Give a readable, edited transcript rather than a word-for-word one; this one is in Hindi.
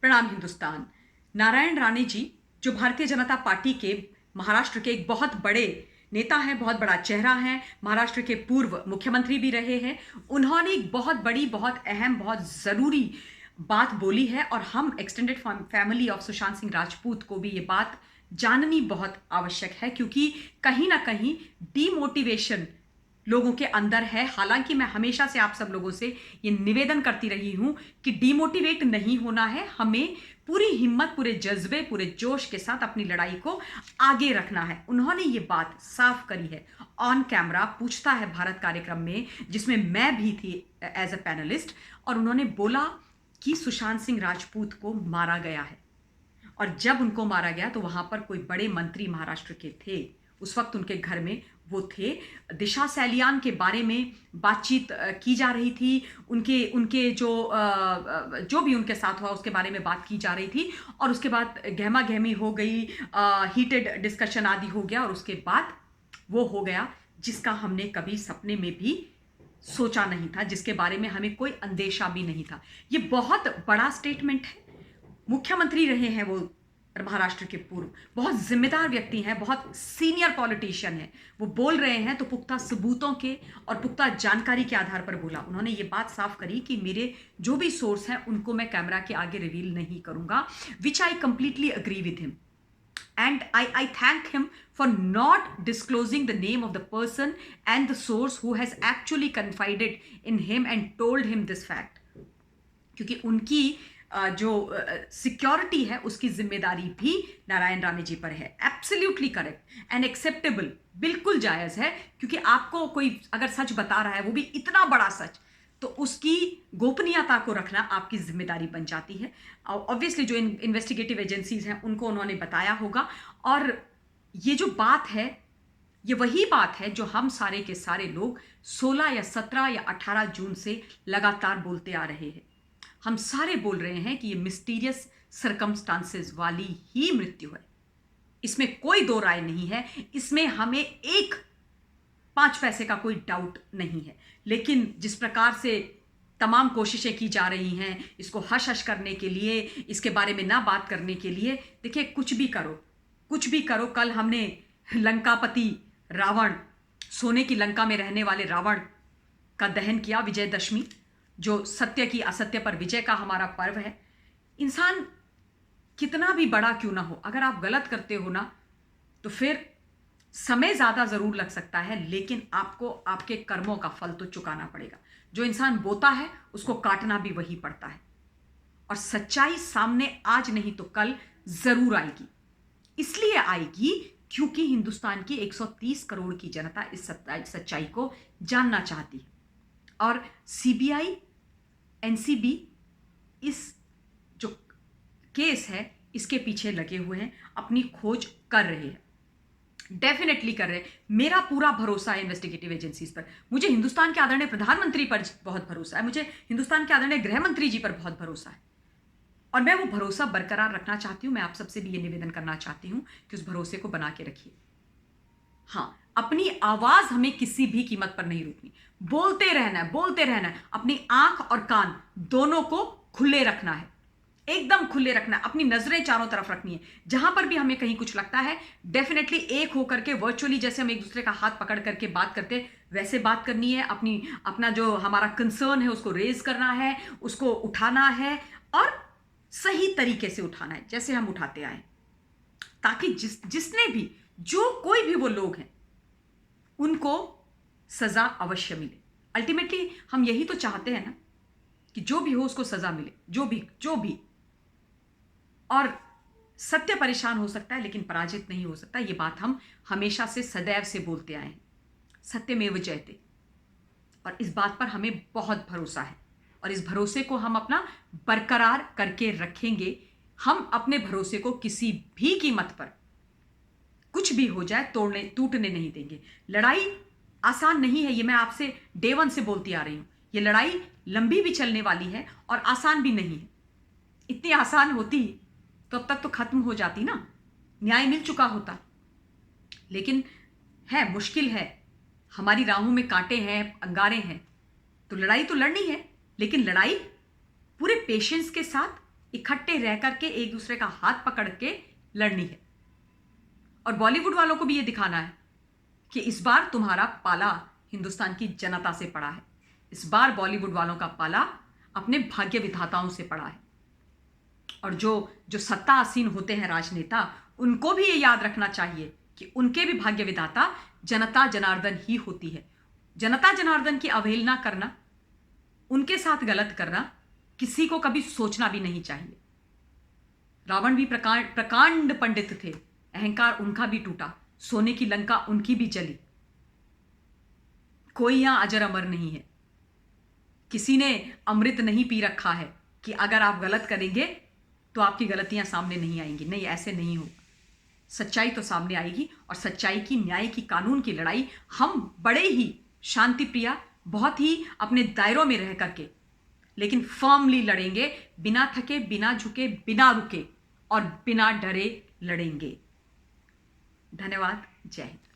प्रणाम हिंदुस्तान। नारायण राणे जी, जो भारतीय जनता पार्टी के महाराष्ट्र के एक बहुत बड़े नेता हैं, बहुत बड़ा चेहरा हैं, महाराष्ट्र के पूर्व मुख्यमंत्री भी रहे हैं, उन्होंने एक बहुत बड़ी, बहुत अहम, बहुत ज़रूरी बात बोली है और हम extended family of Sushant Singh Rajput को भी ये बात जाननी बहुत आवश्यक है, क्योंकि कहीं ना कहीं डीमोटिवेशन लोगों के अंदर है। हालांकि मैं हमेशा से आप सब लोगों से ये निवेदन करती रही हूं कि डीमोटिवेट नहीं होना है, हमें पूरी हिम्मत, पूरे जज्बे, पूरे जोश के साथ अपनी लड़ाई को आगे रखना है। उन्होंने ये बात साफ करी है ऑन कैमरा, पूछता है भारत कार्यक्रम में, जिसमें मैं भी थी एज अ पैनलिस्ट, और उन्होंने बोला कि सुशांत सिंह राजपूत को मारा गया है। और जब उनको मारा गया तो वहां पर कोई बड़े मंत्री महाराष्ट्र के थे, उस वक्त उनके घर में वो थे। दिशा सैलियान के बारे में बातचीत की जा रही थी, उनके उनके जो भी उनके साथ हुआ उसके बारे में बात की जा रही थी, और उसके बाद गहमा गहमी हो गई, हीटेड डिस्कशन आदि हो गया, और उसके बाद वो हो गया जिसका हमने कभी सपने में भी सोचा नहीं था, जिसके बारे में हमें कोई अंदेशा भी नहीं था। ये बहुत बड़ा स्टेटमेंट है। मुख्यमंत्री रहे हैं वो महाराष्ट्र के पूर्व, बहुत जिम्मेदार व्यक्ति हैं, बहुत सीनियर पॉलिटिशियन हैं। वो बोल रहे हैं तो पुख्ता सबूतों के और पुख्ता जानकारी के आधार पर बोला। उन्होंने ये बात साफ करी कि मेरे जो भी सोर्स हैं उनको मैं कैमरा के आगे रिवील नहीं करूंगा, which I completely agree with him, and I thank him for not disclosing the name of the person and the source who has actually confided in him and told him this fact, क्योंकि उनकी जो सिक्योरिटी है उसकी जिम्मेदारी भी नारायण राणे जी पर है। एब्सोल्युटली करेक्ट एंड एक्सेप्टेबल, बिल्कुल जायज़ है, क्योंकि आपको कोई अगर सच बता रहा है, वो भी इतना बड़ा सच, तो उसकी गोपनीयता को रखना आपकी जिम्मेदारी बन जाती है। ऑब्वियसली जो इन्वेस्टिगेटिव एजेंसीज हैं उनको उन्होंने बताया होगा, और ये जो बात है ये वही बात है जो हम सारे के सारे लोग 16 या 17 या 18 जून से लगातार बोलते आ रहे हैं। हम सारे बोल रहे हैं कि ये मिस्टीरियस सर्कमस्टांसेस वाली ही मृत्यु है, इसमें कोई दो राय नहीं है, इसमें हमें एक 5 पैसे का कोई डाउट नहीं है। लेकिन जिस प्रकार से तमाम कोशिशें की जा रही हैं इसको हश हश करने के लिए, इसके बारे में ना बात करने के लिए, देखिए कुछ भी करो, कुछ भी करो। कल हमने लंकापति रावण, सोने की लंका में रहने वाले रावण का दहन किया, विजयदशमी, जो सत्य की असत्य पर विजय का हमारा पर्व है। इंसान कितना भी बड़ा क्यों ना हो, अगर आप गलत करते हो ना तो फिर समय ज़्यादा ज़रूर लग सकता है, लेकिन आपको आपके कर्मों का फल तो चुकाना पड़ेगा। जो इंसान बोता है उसको काटना भी वही पड़ता है, और सच्चाई सामने आज नहीं तो कल ज़रूर आएगी। इसलिए आएगी क्योंकि हिंदुस्तान की 130 करोड़ की जनता इस सच्चाई को जानना चाहती है, और सीबीआई, एनसीबी इस जो केस है इसके पीछे लगे हुए हैं, अपनी खोज कर रहे हैं, डेफिनेटली कर रहे हैं। मेरा पूरा भरोसा है इन्वेस्टिगेटिव एजेंसीज पर, मुझे हिंदुस्तान के आदरणीय प्रधानमंत्री पर बहुत भरोसा है, मुझे हिंदुस्तान के आदरणीय गृह मंत्री जी पर बहुत भरोसा है, और मैं वो भरोसा बरकरार रखना चाहती हूं। मैं आप सबसे भी ये निवेदन करना चाहती हूं कि उस भरोसे को बना के रखिए। हाँ, अपनी आवाज हमें किसी भी कीमत पर नहीं रोकनी, बोलते रहना है, बोलते रहना है। अपनी आंख और कान दोनों को खुले रखना है, एकदम खुले रखना है। अपनी नजरें चारों तरफ रखनी है। जहां पर भी हमें कहीं कुछ लगता है, डेफिनेटली एक होकर के, वर्चुअली जैसे हम एक दूसरे का हाथ पकड़ करके बात करते हैं वैसे बात करनी है। अपना जो हमारा कंसर्न है उसको रेज करना है, उसको उठाना है, और सही तरीके से उठाना है जैसे हम उठाते आए, ताकि जिसने भी, जो कोई भी वो लोग हैं, उनको सजा अवश्य मिले। अल्टीमेटली हम यही तो चाहते हैं ना कि जो भी हो उसको सजा मिले, जो भी। और सत्य परेशान हो सकता है लेकिन पराजित नहीं हो सकता, ये बात हम हमेशा से सदैव से बोलते आए हैं, सत्यमेव जयते। और इस बात पर हमें बहुत भरोसा है, और इस भरोसे को हम अपना बरकरार करके रखेंगे। हम अपने भरोसे को किसी भी कीमत पर, कुछ भी हो जाए, टूटने नहीं देंगे। लड़ाई आसान नहीं है, ये मैं आपसे डे वन से बोलती आ रही हूं। ये लड़ाई लंबी भी चलने वाली है और आसान भी नहीं है। इतनी आसान होती तो अब तक तो खत्म हो जाती ना, न्याय मिल चुका होता। लेकिन है, मुश्किल है, हमारी राहों में कांटे हैं, अंगारे हैं, तो लड़ाई तो लड़नी है, लेकिन लड़ाई पूरे पेशेंस के साथ, इकट्ठे रह करके एक दूसरे का हाथ पकड़ के लड़नी है। और बॉलीवुड वालों को भी ये दिखाना है कि इस बार तुम्हारा पाला हिंदुस्तान की जनता से पड़ा है। इस बार बॉलीवुड वालों का पाला अपने भाग्य विधाताओं से पड़ा है। और जो जो सत्ता आसीन होते हैं राजनेता, उनको भी ये याद रखना चाहिए कि उनके भी भाग्य विधाता जनता जनार्दन ही होती है। जनता जनार्दन की अवहेलना करना, उनके साथ गलत करना किसी को कभी सोचना भी नहीं चाहिए। रावण भी प्रकांड पंडित थे, अहंकार उनका भी टूटा, सोने की लंका उनकी भी जली। कोई यहां अजर अमर नहीं है, किसी ने अमृत नहीं पी रखा है कि अगर आप गलत करेंगे तो आपकी गलतियां सामने नहीं आएंगी। नहीं, ऐसे नहीं होगा। सच्चाई तो सामने आएगी, और सच्चाई की, न्याय की, कानून की लड़ाई हम बड़े ही शांति प्रिया, बहुत ही अपने दायरों में रह करके, लेकिन फर्मली लड़ेंगे, बिना थके, बिना झुके, बिना रुके और बिना डरे लड़ेंगे। धन्यवाद। जय हिंद।